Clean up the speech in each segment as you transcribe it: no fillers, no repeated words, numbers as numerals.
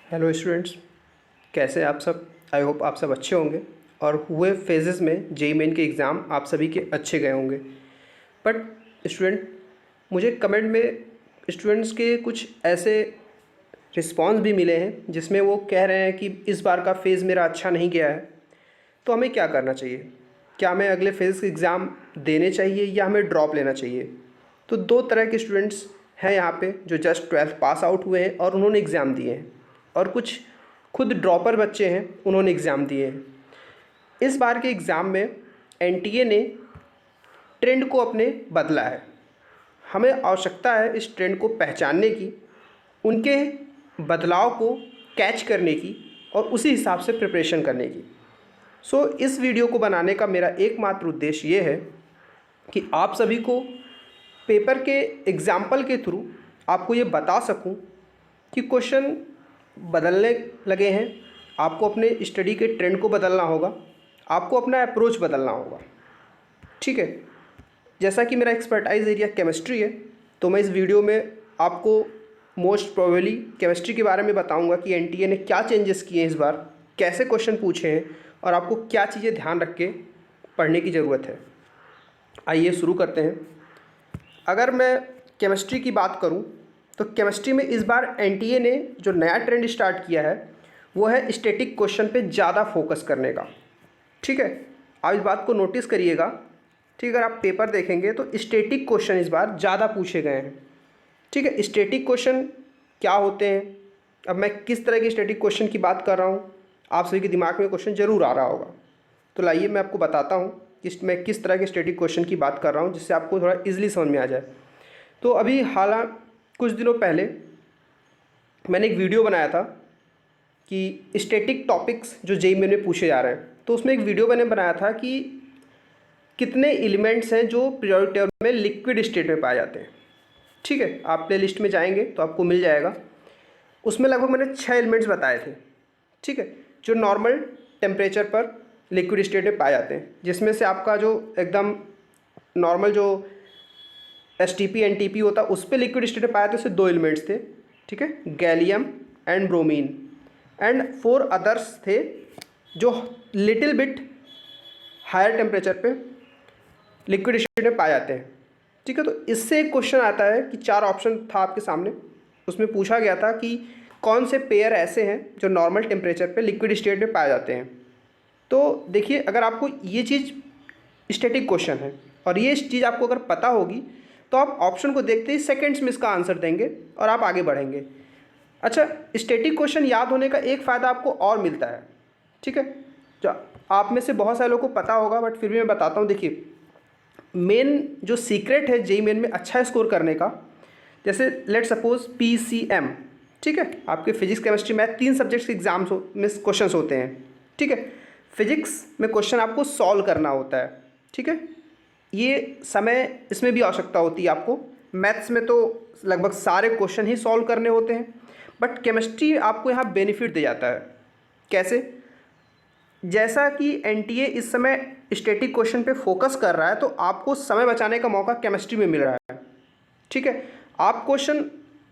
Hello students, कैसे हैं आप सब। आई होप आप सब अच्छे होंगे और हुए फेजेस में जेई मेन के एग्ज़ाम आप सभी के अच्छे गए होंगे। बट स्टूडेंट, मुझे कमेंट में स्टूडेंट्स के कुछ ऐसे रिस्पॉन्स भी मिले हैं जिसमें वो कह रहे हैं कि इस बार का फ़ेज़ मेरा अच्छा नहीं गया है। तो हमें क्या करना चाहिए? क्या हमें अगले फेज़ के एग्ज़ाम देने चाहिए या हमें ड्रॉप लेना चाहिए? तो दो तरह के स्टूडेंट्स हैं यहाँ पे जो जस्ट 12th पास आउट हुए हैं और उन्होंने एग्ज़ाम दिए हैं, और कुछ खुद ड्रॉपर बच्चे हैं, उन्होंने एग्ज़ाम दिए हैं। इस बार के एग्ज़ाम में एनटीए ने ट्रेंड को अपने बदला है। हमें आवश्यकता है इस ट्रेंड को पहचानने की, उनके बदलाव को कैच करने की और उसी हिसाब से प्रिपरेशन करने की। इस वीडियो को बनाने का मेरा एकमात्र उद्देश्य ये है कि आप सभी को पेपर के एग्ज़ाम्पल के थ्रू आपको ये बता सकूं कि क्वेश्चन बदलने लगे हैं। आपको अपने स्टडी के ट्रेंड को बदलना होगा, आपको अपना अप्रोच बदलना होगा। ठीक है, जैसा कि मेरा एक्सपर्टाइज एरिया केमिस्ट्री है, तो मैं इस वीडियो में आपको मोस्ट प्रोबेबली केमिस्ट्री के बारे में बताऊंगा कि एनटीए ने क्या चेंजेस किए हैं इस बार, कैसे क्वेश्चन पूछे हैं और आपको क्या चीज़ें ध्यान रख के पढ़ने की ज़रूरत है। आइए शुरू करते हैं। अगर मैं केमिस्ट्री की बात करूं तो केमिस्ट्री में इस बार एनटीए ने जो नया ट्रेंड स्टार्ट किया है वो है स्टैटिक क्वेश्चन पे ज़्यादा फोकस करने का। ठीक है, आप इस बात को नोटिस करिएगा। ठीक है, अगर आप पेपर देखेंगे तो स्टैटिक क्वेश्चन इस बार ज़्यादा पूछे गए हैं। ठीक है, स्टैटिक क्वेश्चन क्या होते हैं, अब मैं किस तरह के स्टैटिक क्वेश्चन की बात कर रहा हूँ, आप सभी के दिमाग में क्वेश्चन ज़रूर आ रहा होगा। तो लाइए मैं आपको बताता हूँ कि मैं किस तरह के स्टैटिक क्वेश्चन की बात कर रहा हूँ, जिससे आपको थोड़ा ईजिली समझ में आ जाए। तो अभी हालांकि कुछ दिनों पहले मैंने एक वीडियो बनाया था कि स्टैटिक टॉपिक्स जो जेईई मेन में पूछे जा रहे हैं, तो उसमें एक वीडियो मैंने बनाया था कि कितने एलिमेंट्स हैं जो पीरियोडिक टेबल में लिक्विड स्टेट में पाए जाते हैं। ठीक है, आप प्ले लिस्ट में जाएंगे तो आपको मिल जाएगा। उसमें लगभग मैंने 6 एलिमेंट्स बताए थे। ठीक है, जो नॉर्मल टेम्परेचर पर लिक्विड स्टेट में पाए जाते हैं, जिसमें से आपका जो एकदम नॉर्मल जो एसटीपी एनटीपी होता है उस पर लिक्विड स्टेट में पाए थे, उससे 2 एलिमेंट्स थे। ठीक है, gallium and bromine, and 4 others थे जो लिटिल बिट हायर टेम्परेचर पे लिक्विड स्टेट में पाए जाते हैं। ठीक है, तो इससे एक क्वेश्चन आता है कि 4 ऑप्शन था आपके सामने, उसमें पूछा गया था कि कौन से पेयर ऐसे हैं जो नॉर्मल टेम्परेचर पे लिक्विड स्टेट में पाए जाते हैं। तो देखिए, अगर आपको ये चीज़ स्टैटिक क्वेश्चन है और ये चीज़ आपको अगर पता होगी तो आप ऑप्शन को देखते ही सेकंड्स में इसका आंसर देंगे और आप आगे बढ़ेंगे। अच्छा, स्टैटिक क्वेश्चन याद होने का एक फ़ायदा आपको और मिलता है। ठीक है, जो आप में से बहुत सारे लोगों को पता होगा, बट फिर भी मैं बताता हूँ। देखिए, मेन जो सीक्रेट है जेईई मेन में अच्छा स्कोर करने का, जैसे लेट सपोज पीसीएम। ठीक है, आपके फिजिक्स केमिस्ट्री मैथ 3 सब्जेक्ट्स के एग्जाम्स में क्वेश्चन होते हैं। ठीक है, फिजिक्स में क्वेश्चन आपको सॉल्व करना होता है। ठीक है, ये समय इसमें भी आवश्यकता होती है आपको। मैथ्स में तो लगभग सारे क्वेश्चन ही सॉल्व करने होते हैं, बट केमिस्ट्री आपको यहाँ बेनिफिट दे जाता है। कैसे? जैसा कि एनटीए इस समय स्टैटिक क्वेश्चन पे फोकस कर रहा है, तो आपको समय बचाने का मौका केमिस्ट्री में मिल रहा है। ठीक है, आप क्वेश्चन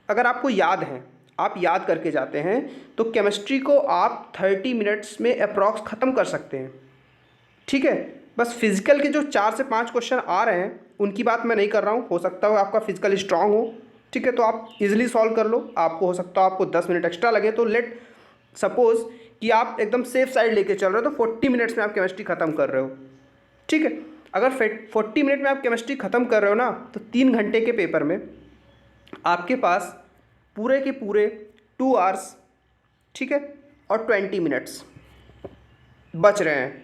अगर आपको याद हैं, आप याद करके जाते हैं, तो केमिस्ट्री को आप 30 मिनट्स में अप्रॉक्स ख़त्म कर सकते हैं। ठीक है, बस फिजिकल के जो 4 से 5 क्वेश्चन आ रहे हैं उनकी बात मैं नहीं कर रहा हूँ। हो सकता है आपका फिजिकल स्ट्रांग हो, ठीक है, तो आप इजीली सॉल्व कर लो। आपको हो सकता है आपको 10 मिनट एक्स्ट्रा लगे, तो लेट सपोज कि आप एकदम सेफ साइड लेके चल रहे हो, तो 40 मिनट्स में आप केमिस्ट्री ख़त्म कर रहे हो। ठीक है, अगर 40 मिनट में आप केमिस्ट्री ख़त्म कर रहे हो ना, तो 3 घंटे के पेपर में आपके पास पूरे के पूरे 2 आवर्स, ठीक है, और 20 मिनट्स बच रहे हैं।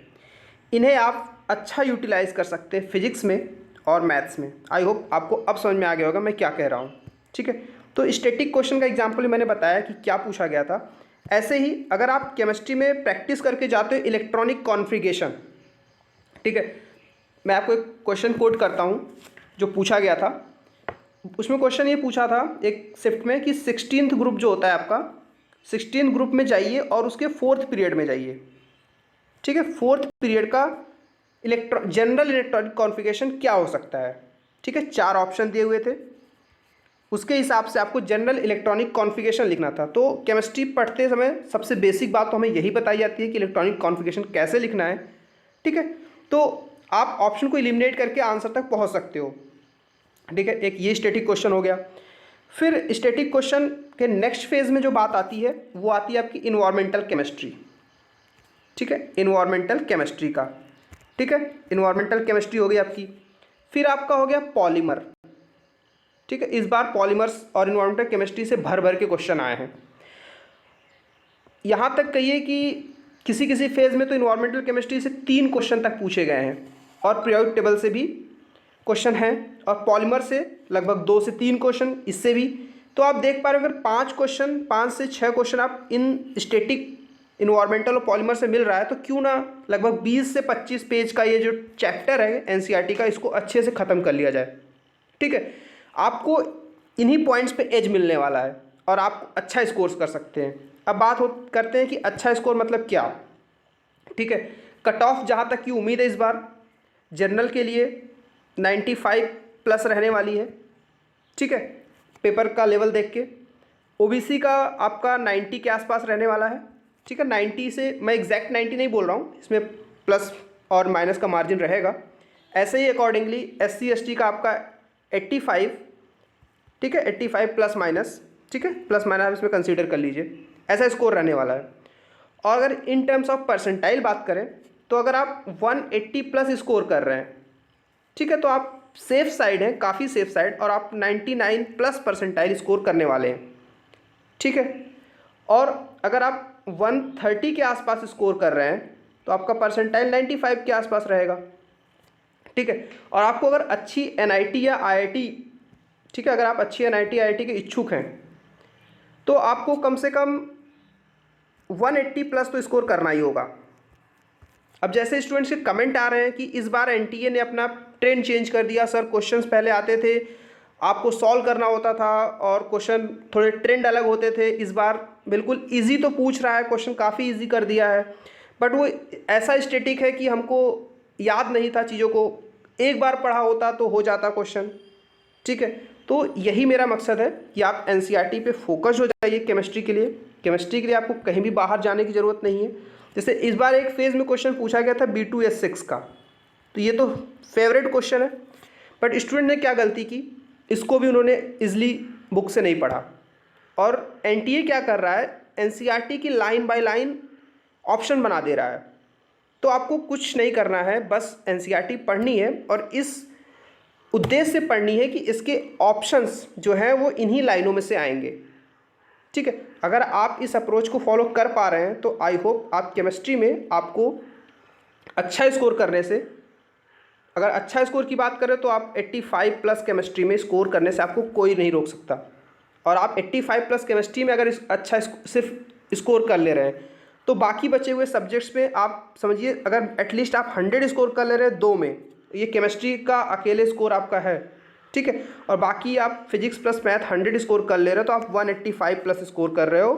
इन्हें आप अच्छा यूटिलाइज़ कर सकते हैं फिजिक्स में और मैथ्स में। आई होप आपको अब समझ में आ गया होगा मैं क्या कह रहा हूँ। ठीक है, तो स्टैटिक क्वेश्चन का एग्जाम्पल मैंने बताया कि क्या पूछा गया था। ऐसे ही अगर आप केमिस्ट्री में प्रैक्टिस करके जाते हो इलेक्ट्रॉनिक कॉन्फ़िगरेशन, ठीक है, मैं आपको एक क्वेश्चन कोट करता हूँ जो पूछा गया था। उसमें क्वेश्चन ये पूछा था एक शिफ्ट में कि 16th ग्रुप जो होता है आपका, 16th ग्रुप में जाइए और उसके 4th पीरियड में जाइए। ठीक है, 4th पीरियड का जनरल इलेक्ट्रॉनिक कॉन्फ़िगरेशन क्या हो सकता है। ठीक है, 4 ऑप्शन दिए हुए थे। उसके हिसाब से आपको जनरल इलेक्ट्रॉनिक कॉन्फ़िगरेशन लिखना था। तो केमिस्ट्री पढ़ते समय सबसे बेसिक बात तो हमें यही बताई जाती है कि इलेक्ट्रॉनिक कॉन्फ़िगरेशन कैसे लिखना है, ठीक है। तो आप ऑप्शन को एलिमिनेट करके आंसर तक पहुंच सकते हो, ठीक है। एक ये स्टैटिक क्वेश्चन हो गया। फिर स्टैटिक क्वेश्चन के नेक्स्ट फेज में जो बात आती है वो आती है आपकी इन्वायरमेंटल केमिस्ट्री, ठीक है, इन्वायरमेंटल केमिस्ट्री का, ठीक है। इन्वायरमेंटल केमिस्ट्री हो गई आपकी। फिर आपका हो गया पॉलीमर, ठीक है। इस बार पॉलीमर्स और इन्वायरमेंटल केमिस्ट्री से भर भर के क्वेश्चन आए हैं। यहाँ तक कहिए कि किसी किसी फेज़ में तो इन्वायरमेंटल केमिस्ट्री से 3 क्वेश्चन तक पूछे गए हैं और पीरियोडिक टेबल से भी क्वेश्चन हैं, और पॉलीमर से लगभग 2 से 3 क्वेश्चन इससे भी। तो आप देख पा रहे हो अगर 5 क्वेश्चन, 5 से 6 क्वेश्चन आप इन स्टैटिक, इन्वायरमेंटल और पॉलीमर से मिल रहा है, तो क्यों ना लगभग 20 से 25 पेज का ये जो चैप्टर है एनसीईआरटी का, इसको अच्छे से ख़त्म कर लिया जाए, ठीक है। आपको इन्हीं पॉइंट्स पे एज मिलने वाला है और आप अच्छा स्कोर कर सकते हैं। अब बात करते हैं कि अच्छा स्कोर मतलब क्या, ठीक है। कट ऑफ जहाँ तक की उम्मीद है इस बार जनरल के लिए 95 प्लस रहने वाली है, ठीक है, पेपर का लेवल देख के। ओबीसी का आपका 90 के आसपास रहने वाला है, ठीक है। 90 से, मैं एग्जैक्ट 90 नहीं बोल रहा हूँ, इसमें प्लस और माइनस का मार्जिन रहेगा। ऐसे ही अकॉर्डिंगली एससी एसटी का आपका 85, ठीक है, 85 प्लस माइनस, ठीक है, प्लस माइनस आप इसमें कंसीडर कर लीजिए, ऐसा स्कोर रहने वाला है। और अगर इन टर्म्स ऑफ परसेंटाइल बात करें तो अगर आप 180 प्लस स्कोर कर रहे हैं, ठीक है, तो आप सेफ साइड हैं, काफ़ी सेफ साइड, और आप 99 प्लस परसेंटाइल स्कोर करने वाले हैं, ठीक है। और अगर आप 130 के आसपास स्कोर कर रहे हैं तो आपका परसेंटाइल 95 के आसपास रहेगा, ठीक है। और आपको अगर अच्छी एनआईटी या आईआईटी, ठीक है, अगर आप अच्छी एनआईटी आईआईटी के इच्छुक हैं तो आपको कम से कम 180 प्लस तो स्कोर करना ही होगा। अब जैसे स्टूडेंट्स के कमेंट आ रहे हैं कि इस बार एनटीए ने अपना ट्रेंड चेंज कर दिया, सर क्वेश्चंस पहले आते थे आपको सॉल्व करना होता था और क्वेश्चन थोड़े ट्रेंड अलग होते थे, इस बार बिल्कुल इजी तो पूछ रहा है, क्वेश्चन काफ़ी इजी कर दिया है, बट वो ऐसा स्टैटिक है कि हमको याद नहीं था चीज़ों को, एक बार पढ़ा होता तो हो जाता क्वेश्चन, ठीक है। तो यही मेरा मकसद है कि आप एनसीईआरटी पे फोकस हो जाइए केमिस्ट्री के लिए। केमिस्ट्री के लिए आपको कहीं भी बाहर जाने की ज़रूरत नहीं है। जैसे इस बार एक फेज़ में क्वेश्चन पूछा गया था B2S6 का, तो ये तो फेवरेट क्वेश्चन है, बट स्टूडेंट ने क्या गलती की, इसको भी उन्होंने ईजिली बुक से नहीं पढ़ा। और एनटीए क्या कर रहा है, एनसीईआरटी की लाइन बाय लाइन ऑप्शन बना दे रहा है। तो आपको कुछ नहीं करना है, बस एनसीईआरटी पढ़नी है और इस उद्देश्य से पढ़नी है कि इसके ऑप्शंस जो हैं वो इन्हीं लाइनों में से आएंगे, ठीक है। अगर आप इस अप्रोच को फॉलो कर पा रहे हैं तो आई होप आप केमिस्ट्री में आपको अच्छा स्कोर करने से, अगर अच्छा स्कोर की बात करें तो आप 85 प्लस केमिस्ट्री में स्कोर करने से आपको कोई नहीं रोक सकता। और आप 85 प्लस केमिस्ट्री में अगर अच्छा सिर्फ स्कोर कर ले रहे हैं तो बाकी बचे हुए सब्जेक्ट्स में आप समझिए अगर एटलीस्ट आप 100 स्कोर कर ले रहे हैं 2 में, ये केमिस्ट्री का अकेले स्कोर आपका है, ठीक है, और बाकी आप फिजिक्स प्लस मैथ 100 स्कोर कर ले रहे हो तो आप 185 प्लस स्कोर कर रहे हो,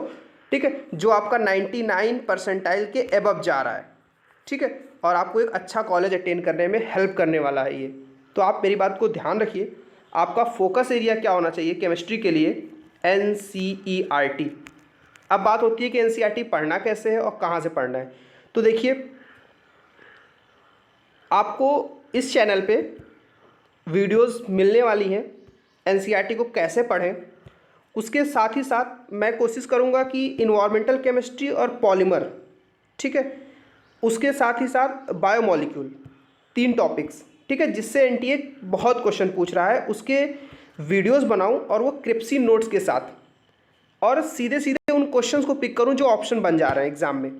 ठीक है, जो आपका 99 परसेंटाइल के एबव जा रहा है, ठीक है, और आपको एक अच्छा कॉलेज अटेंड करने में हेल्प करने वाला है ये। तो आप मेरी बात को ध्यान रखिए, आपका फोकस एरिया क्या होना चाहिए केमिस्ट्री के लिए, एनसीईआरटी। अब बात होती है कि एनसीईआरटी पढ़ना कैसे है और कहाँ से पढ़ना है। तो देखिए, आपको इस चैनल पे वीडियोस मिलने वाली हैं एनसीईआरटी को कैसे पढ़ें, उसके साथ ही साथ मैं कोशिश करूँगा कि इन्वायरमेंटल केमिस्ट्री और पॉलीमर, ठीक है, उसके साथ ही साथ बायोमॉलिक्यूल, 3 टॉपिक्स, ठीक है, जिससे एनटीए बहुत क्वेश्चन पूछ रहा है उसके वीडियोस बनाऊं और वो क्रिप्सी नोट्स के साथ, और सीधे सीधे उन क्वेश्चंस को पिक करूं जो ऑप्शन बन जा रहे हैं एग्ज़ाम में,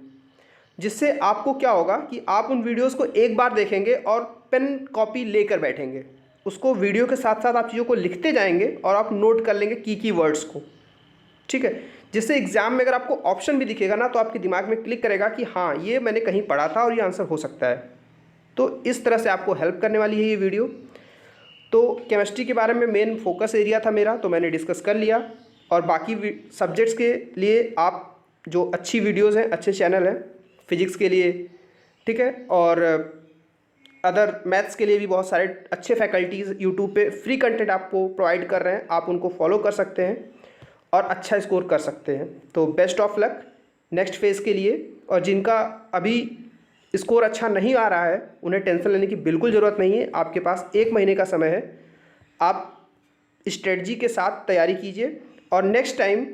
जिससे आपको क्या होगा कि आप उन वीडियोस को एक बार देखेंगे और पेन कॉपी लेकर बैठेंगे, उसको वीडियो के साथ साथ आप चीज़ों को लिखते जाएंगे और आप नोट कर लेंगे की वर्ड्स को, ठीक है, जिससे एग्ज़ाम में अगर आपको ऑप्शन भी दिखेगा ना तो आपके दिमाग में क्लिक करेगा कि हाँ ये मैंने कहीं पढ़ा था और ये आंसर हो सकता है। तो इस तरह से आपको हेल्प करने वाली है ये वीडियो। तो केमिस्ट्री के बारे में मेन फोकस एरिया था मेरा, तो मैंने डिस्कस कर लिया, और बाकी सब्जेक्ट्स के लिए आप जो अच्छी वीडियोज़ हैं, अच्छे चैनल हैं फिजिक्स के लिए, ठीक है, और अदर मैथ्स के लिए भी बहुत सारे अच्छे फैकल्टीज़ यूट्यूब पे फ्री कंटेंट आपको प्रोवाइड कर रहे हैं, आप उनको फॉलो कर सकते हैं और अच्छा स्कोर कर सकते हैं। तो best of luck next phase के लिए। और जिनका अभी स्कोर अच्छा नहीं आ रहा है उन्हें टेंशन लेने की बिल्कुल ज़रूरत नहीं है, आपके पास 1 महीने का समय है। आप स्ट्रेटजी के साथ तैयारी कीजिए और नेक्स्ट टाइम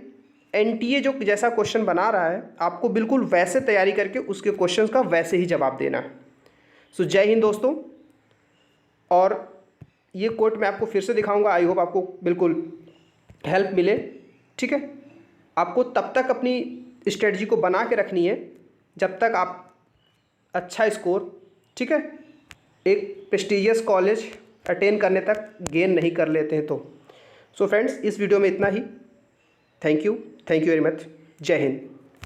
एनटीए जो जैसा क्वेश्चन बना रहा है आपको बिल्कुल वैसे तैयारी करके उसके क्वेश्चंस का वैसे ही जवाब देना है। सो जय हिंद दोस्तों। और ये कोट मैं आपको फिर से दिखाऊंगा, आई होप आपको बिल्कुल हेल्प मिले। ठीक है, आपको तब तक अपनी स्ट्रेटजी को बना के रखनी है जब तक आप अच्छा स्कोर, ठीक है, एक प्रेस्टीजियस कॉलेज अटेन करने तक गेन नहीं कर लेते हैं। तो सो फ्रेंड्स, इस वीडियो में इतना ही। Thank you very much. जय हिंद।